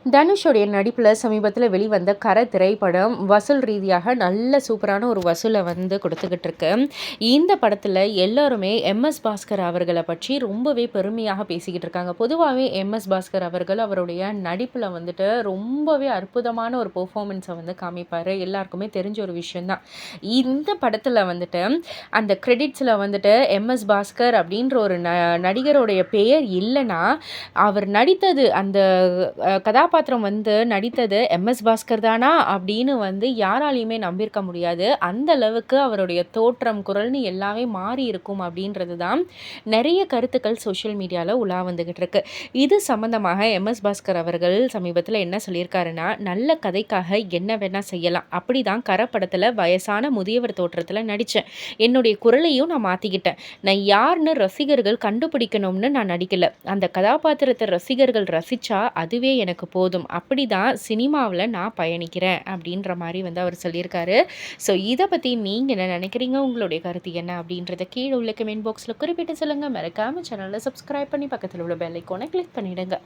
தனுஷோடைய நடிப்பில் சமீபத்தில் வெளிவந்த கரை திரைப்படம் வசூல் ரீதியாக நல்ல சூப்பரான ஒரு வசூலை வந்து கொடுத்துக்கிட்டு இருக்கு. இந்த படத்தில் எல்லாருமே எம்எஸ் பாஸ்கர் அவர்களை பற்றி ரொம்பவே பெருமையாக பேசிக்கிட்டு இருக்காங்க. பொதுவாகவே எம்எஸ் பாஸ்கர் அவர்கள் அவருடைய நடிப்பில் வந்துட்டு ரொம்பவே அற்புதமான ஒரு பெர்ஃபார்மன்ஸை வந்து காமிப்பார். எல்லாருக்குமே தெரிஞ்ச ஒரு விஷயந்தான். இந்த படத்தில் வந்துட்டு அந்த கிரெடிட்ஸில் வந்துட்டு எம்எஸ் பாஸ்கர் அப்படின்ற ஒரு நடிகருடைய பெயர் இல்லைன்னா அவர் நடித்தது அந்த கதாபாத்திரம் வந்து நடித்தது எம்எஸ் பாஸ்கர் தானா அப்படின்னு வந்து யாராலையுமே நம்பியிருக்க முடியாது. அந்த அளவுக்கு அவருடைய தோற்றம், குரல்னு எல்லாமே மாறி இருக்கும் அப்படின்றது தான் நிறைய கருத்துக்கள் சோஷியல் மீடியாவில் உலா வந்துகிட்டு இருக்கு. இது சம்பந்தமாக எம்எஸ் பாஸ்கர் அவர்கள் சமீபத்தில் என்ன சொல்லியிருக்காருன்னா, நல்ல கதைக்காக என்ன வேணால் செய்யலாம். அப்படி தான் கரை படத்தில் வயசான முதியவர் தோற்றத்தில் நடித்தேன். என்னுடைய குரலையும் நான் மாற்றிக்கிட்டேன். நான் யாருன்னு ரசிகர்கள் கண்டுபிடிக்கணும்னு நான் நடிக்கலை. அந்த கதாபாத்திரத்தை ரசிகர்கள் ரசித்தா அதுவே எனக்கு போதும். அப்படி தான் சினிமாவில் நான் பயணிக்கிறேன் அப்படின்ற மாதிரி வந்து அவர் சொல்லியிருக்காரு. ஸோ இதை பற்றி நீங்கள் என்ன நினைக்கிறீங்க? உங்களுடைய கருத்து என்ன அப்படின்றத கீழே உள்ள கமெண்ட் பாக்ஸில் குறிப்பிட்டு சொல்லுங்கள். மறக்காமல் சேனலை சப்ஸ்கிரைப் பண்ணி பக்கத்தில் உள்ள பெல் ஐக்கானை கிளிக் பண்ணிவிடுங்க.